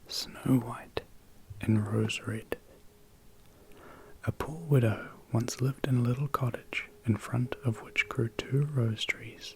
Snow White and Rose Red. A poor widow once lived in a little cottage, in front of which grew 2 rose trees,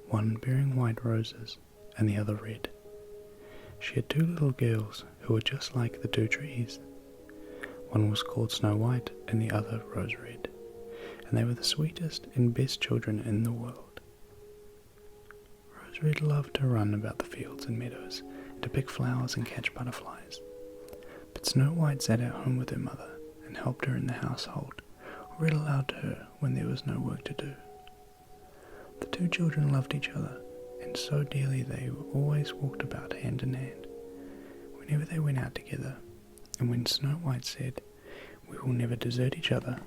one bearing white roses and the other red. She had 2 little girls who were just like the 2 trees. One was called Snow White and the other Rose Red, and they were the sweetest and best children in the world. Rose Red loved to run about the fields and meadows, to pick flowers and catch butterflies. But Snow White sat at home with her mother and helped her in the household, or read aloud to her when there was no work to do. The 2 children loved each other, and so dearly they always walked about hand in hand, whenever they went out together. And when Snow White said, "We will never desert each other,"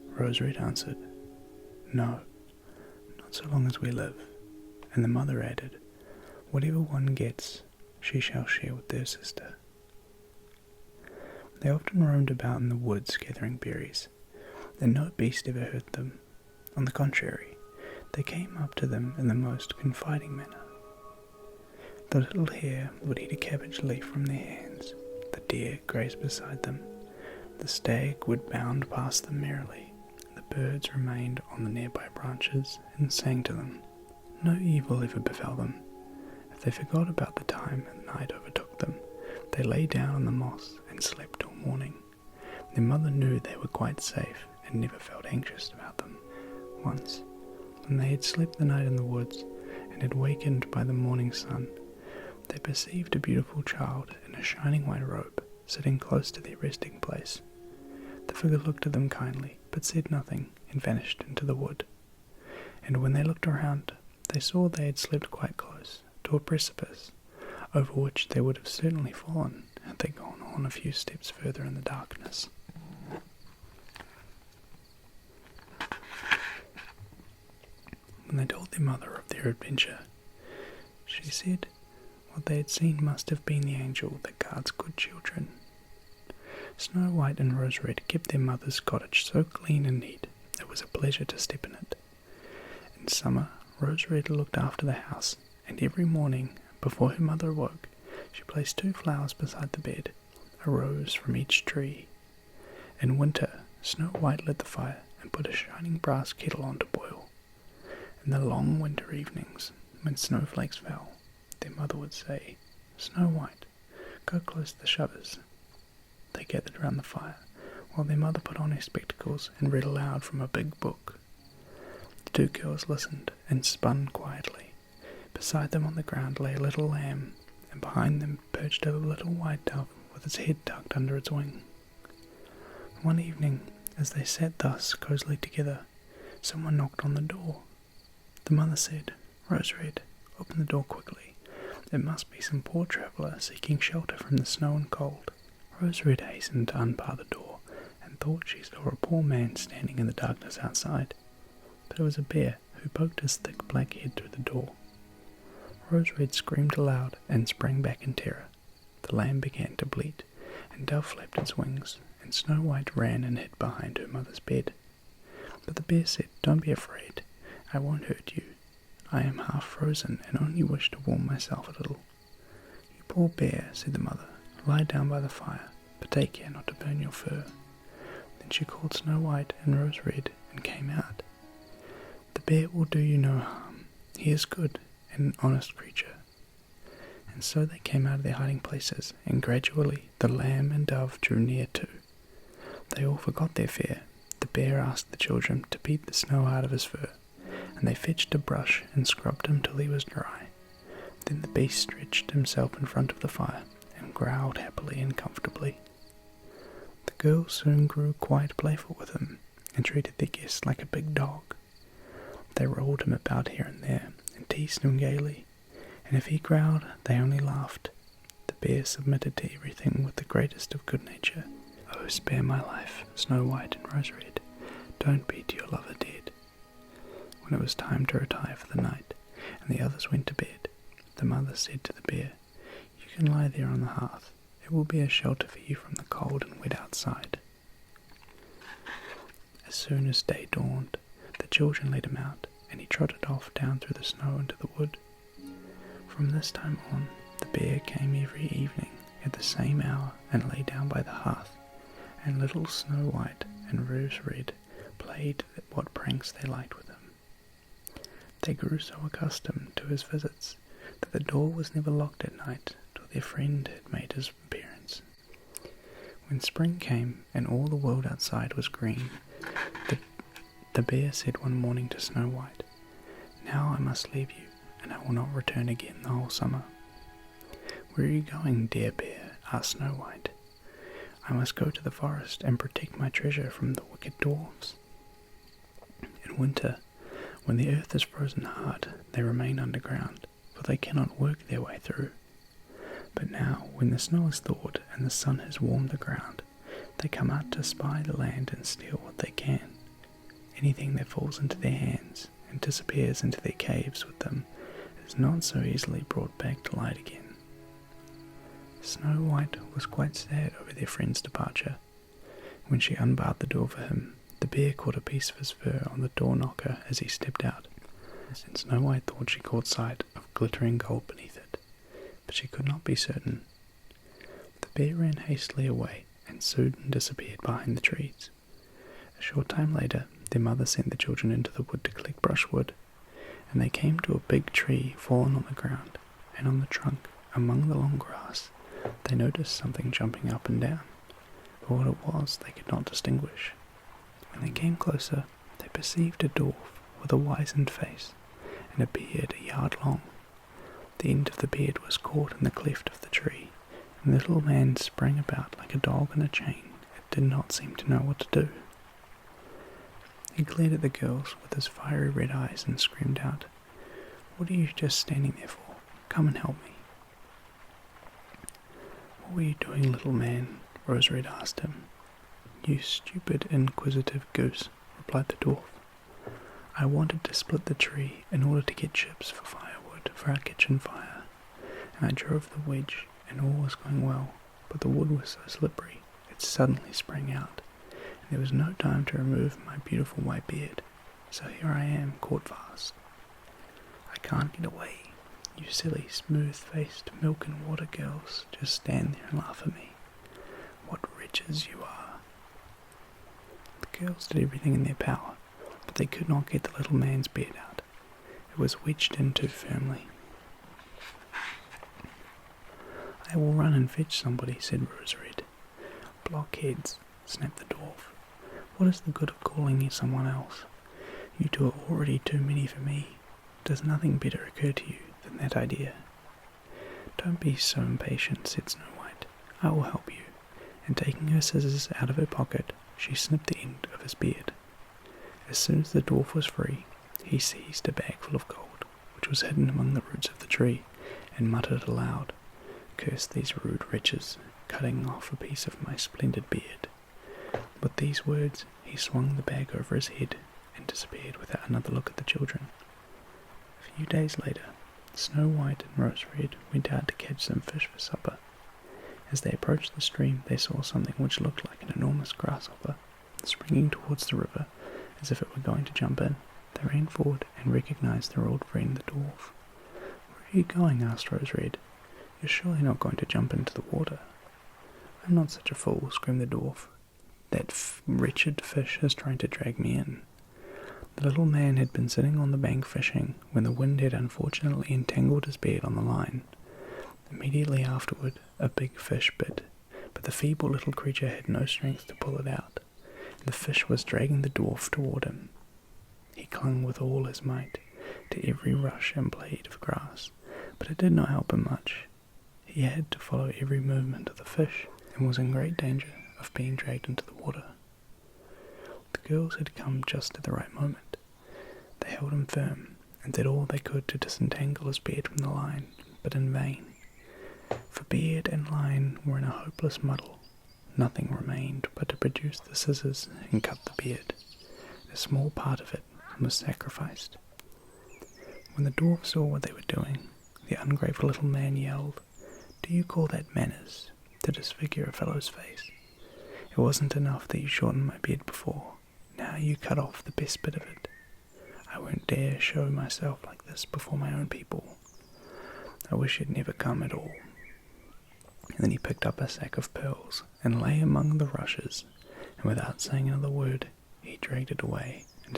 Rose Red answered, "No, not so long as we live." And the mother added, "Whatever one gets, she shall share with their sister." They often roamed about in the woods gathering berries, and no beast ever hurt them. On the contrary, they came up to them in the most confiding manner. The little hare would eat a cabbage leaf from their hands, the deer grazed beside them, the stag would bound past them merrily, the birds remained on the nearby branches and sang to them. No evil ever befell them. If they forgot about the time and night overtook them, they lay down on the moss and slept till morning. Their mother knew they were quite safe and never felt anxious about them. Once, when they had slept the night in the woods and had wakened by the morning sun, they perceived a beautiful child in a shining white robe sitting close to their resting place. The figure looked at them kindly, but said nothing, and vanished into the wood. And when they looked around, they saw they had slept quite close to a precipice, over which they would have certainly fallen had they gone on a few steps further in the darkness. When they told their mother of their adventure, she said what they had seen must have been the angel that guards good children. Snow White and Rose Red kept their mother's cottage so clean and neat it was a pleasure to step in it. In summer, Rose Red looked after the house, and every morning, before her mother awoke, she placed 2 flowers beside the bed, a rose from each tree. In winter, Snow White lit the fire and put a shining brass kettle on to boil. In the long winter evenings, when snowflakes fell, their mother would say, "Snow White, go close the shutters." They gathered round the fire, while their mother put on her spectacles and read aloud from a big book. The 2 girls listened and spun quietly. Beside them on the ground lay a little lamb, and behind them perched a little white dove with its head tucked under its wing. One evening, as they sat thus cosily together, someone knocked on the door. The mother said, "Rose Red, open the door quickly. It must be some poor traveller seeking shelter from the snow and cold." Rose Red hastened to unbar the door, and thought she saw a poor man standing in the darkness outside. But it was a bear who poked his thick black head through the door. Rose Red screamed aloud and sprang back in terror. The lamb began to bleat, and Dove flapped its wings, and Snow White ran and hid behind her mother's bed. But the bear said, "Don't be afraid. I won't hurt you. I am half frozen and only wish to warm myself a little." "You poor bear," said the mother, "lie down by the fire, but take care not to burn your fur." Then she called Snow White and Rose Red and came out. "The bear will do you no harm. He is good and an honest creature." And so they came out of their hiding places, and gradually the lamb and dove drew near too. They all forgot their fear. The bear asked the children to beat the snow out of his fur, and they fetched a brush and scrubbed him till he was dry. Then the beast stretched himself in front of the fire and growled happily and comfortably. The girls soon grew quite playful with him, and treated their guest like a big dog. They rolled him about here and there, and teased him gaily, and if he growled, they only laughed. The bear submitted to everything with the greatest of good nature. "Oh, spare my life, Snow White and Rose Red. Don't beat your lover dead." When it was time to retire for the night, and the others went to bed, the mother said to the bear, "You can lie there on the hearth. It will be a shelter for you from the cold and wet outside." As soon as day dawned, the children let him out, and he trotted off down through the snow into the wood. From this time on, the bear came every evening the same hour and lay down by the hearth, and little Snow White and Rose Red played what pranks they liked with him. They grew so accustomed to his visits that the door was never locked at night till their friend had made his appearance. When spring came and all the world outside was green, the bear said one morning to Snow White, "Now I must leave you, and I will not return again the whole summer." "Where are you going, dear bear?" asked Snow White. "I must go to the forest and protect my treasure from the wicked dwarfs. In winter, when the earth is frozen hard, they remain underground, for they cannot work their way through. But now, when the snow is thawed and the sun has warmed the ground, they come out to spy the land and steal what they can. Anything that falls into their hands and disappears into their caves with them is not so easily brought back to light again." Snow White was quite sad over their friend's departure. When she unbarred the door for him, the bear caught a piece of his fur on the door knocker as he stepped out, and Snow White thought she caught sight of glittering gold beneath it, but she could not be certain. The bear ran hastily away and soon disappeared behind the trees. A short time later, their mother sent the children into the wood to collect brushwood, and they came to a big tree fallen on the ground, and on the trunk, among the long grass, they noticed something jumping up and down, but what it was they could not distinguish. When they came closer, they perceived a dwarf with a wizened face and a beard a yard long. The end of the beard was caught in the cleft of the tree, and the little man sprang about like a dog in a chain and did not seem to know what to do. He glared at the girls with his fiery red eyes and screamed out, "What are you just standing there for? Come and help me." "What were you doing, little man?" Rose Red asked him. "You stupid, inquisitive goose," replied the dwarf. "I wanted to split the tree in order to get chips for firewood for our kitchen fire, and I drove the wedge, and all was going well, but the wood was so slippery it suddenly sprang out, and there was no time to remove my beautiful white beard, so here I am caught fast. I can't get away. You silly, smooth-faced milk and water girls just stand there and laugh at me. What wretches you are." The girls did everything in their power, but they could not get the little man's beard out. It was wedged in too firmly. "I will run and fetch somebody," said Rose Red. "Blockheads," snapped the dwarf. "What is the good of calling you someone else? You two are already too many for me. Does nothing better occur to you than that idea?" "Don't be so impatient," said Snow White. "I will help you," and taking her scissors out of her pocket, she snipped the end of his beard. As soon as the dwarf was free, he seized a bag full of gold, which was hidden among the roots of the tree, and muttered aloud, "Curse these rude wretches, cutting off a piece of my splendid beard." With these words, he swung the bag over his head and disappeared without another look at the children. A few days later, Snow White and Rose Red went out to catch some fish for supper. As they approached the stream, they saw something which looked like an enormous grasshopper, springing towards the river as if it were going to jump in. They ran forward and recognized their old friend the dwarf. "Where are you going?" asked Rose Red. "You're surely not going to jump into the water." "I'm not such a fool," screamed the dwarf. "That wretched fish is trying to drag me in." The little man had been sitting on the bank fishing when the wind had unfortunately entangled his beard on the line. Immediately afterward, a big fish bit, but the feeble little creature had no strength to pull it out. The fish was dragging the dwarf toward him. He clung with all his might to every rush and blade of grass, but it did not help him much. He had to follow every movement of the fish, and was in great danger of being dragged into the water. The girls had come just at the right moment. They held him firm, and did all they could to disentangle his beard from the line, but in vain. For beard and line were in a hopeless muddle. Nothing remained but to produce the scissors and cut the beard. A small part of it was sacrificed. When the dwarf saw what they were doing, the ungrateful little man yelled, "Do you call that manners, to disfigure a fellow's face? It wasn't enough that you shortened my beard before. Now you cut off the best bit of it. I won't dare show myself like this before my own people. I wish you'd never come at all." And then he picked up a sack of pearls and lay among the rushes, and without saying another word, he dragged it away and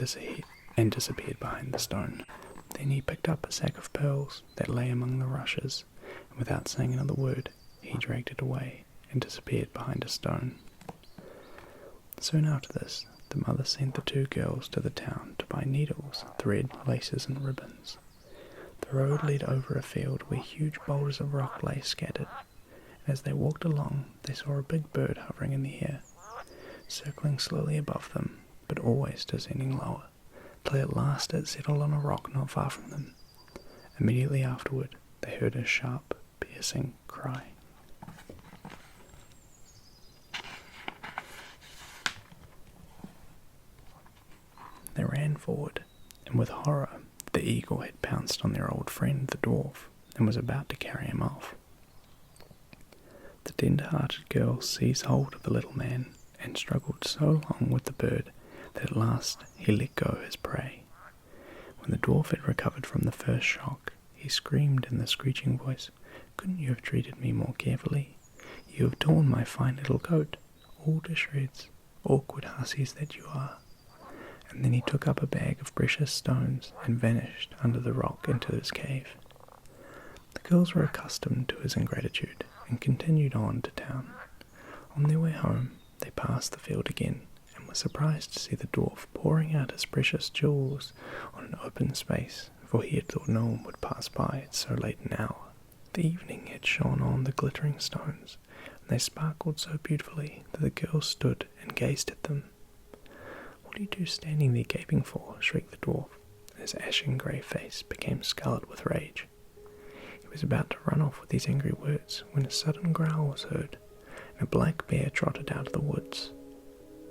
disappeared behind the stone. Then he picked up a sack of pearls that lay among the rushes, and without saying another word, he dragged it away and disappeared behind a stone. Soon after this, the mother sent the two girls to the town to buy needles, thread, laces, and ribbons. The road led over a field where huge boulders of rock lay scattered. As they walked along, they saw a big bird hovering in the air, circling slowly above them, but always descending lower, till at last it settled on a rock not far from them. Immediately afterward, they heard a sharp, piercing cry. They ran forward, and with horror, the eagle had pounced on their old friend, the dwarf, and was about to carry him off. The tender-hearted girl seized hold of the little man and struggled so long with the bird that at last he let go his prey. When the dwarf had recovered from the first shock, he screamed in the screeching voice, "Couldn't you have treated me more carefully? You have torn my fine little coat, all to shreds, awkward hussies that you are." And then he took up a bag of precious stones and vanished under the rock into his cave. The girls were accustomed to his ingratitude and continued on to town. On their way home, they passed the field again and were surprised to see the dwarf pouring out his precious jewels on an open space, for he had thought no one would pass by at so late an hour. The evening had shone on the glittering stones, and they sparkled so beautifully that the girls stood and gazed at them. "What are you two standing there gaping for?" shrieked the dwarf, and his ashen grey face became scarlet with rage. He was about to run off with these angry words when a sudden growl was heard, and a black bear trotted out of the woods.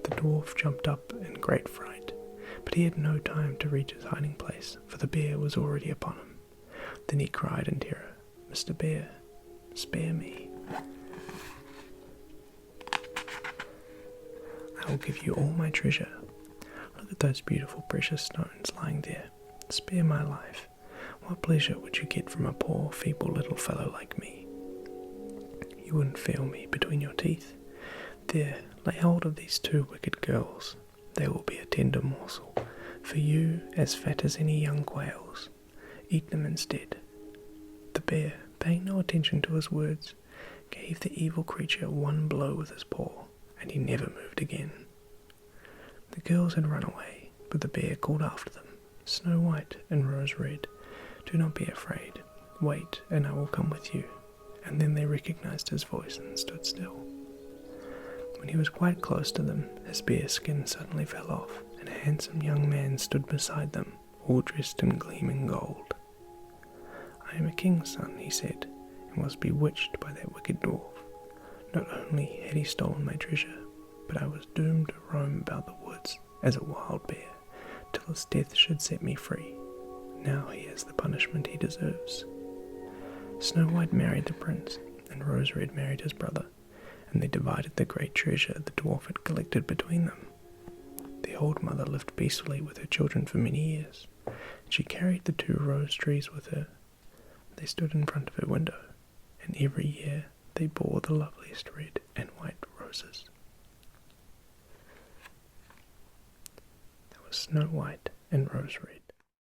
The dwarf jumped up in great fright, but he had no time to reach his hiding place, for the bear was already upon him. Then he cried in terror, "Mr. Bear, spare me. I will give you all my treasure. Look at those beautiful precious stones lying there. Spare my life. What pleasure would you get from a poor, feeble little fellow like me? You wouldn't feel me between your teeth. There, lay hold of these two wicked girls. They will be a tender morsel, for you as fat as any young quails. Eat them instead." The bear, paying no attention to his words, gave the evil creature one blow with his paw, and he never moved again. The girls had run away, but the bear called after them, "Snow White and Rose Red, do not be afraid. Wait, and I will come with you." And then they recognized his voice and stood still. When he was quite close to them, his bear skin suddenly fell off, and a handsome young man stood beside them, all dressed in gleaming gold. "I am a king's son," he said, "and was bewitched by that wicked dwarf. Not only had he stolen my treasure, but I was doomed to roam about the woods as a wild bear, till his death should set me free. Now he has the punishment he deserves." Snow White married the prince, and Rose Red married his brother, and they divided the great treasure the dwarf had collected between them. The old mother lived peacefully with her children for many years, and she carried the two rose trees with her. They stood in front of her window, and every year they bore the loveliest red and white roses. That was Snow White and Rose Red.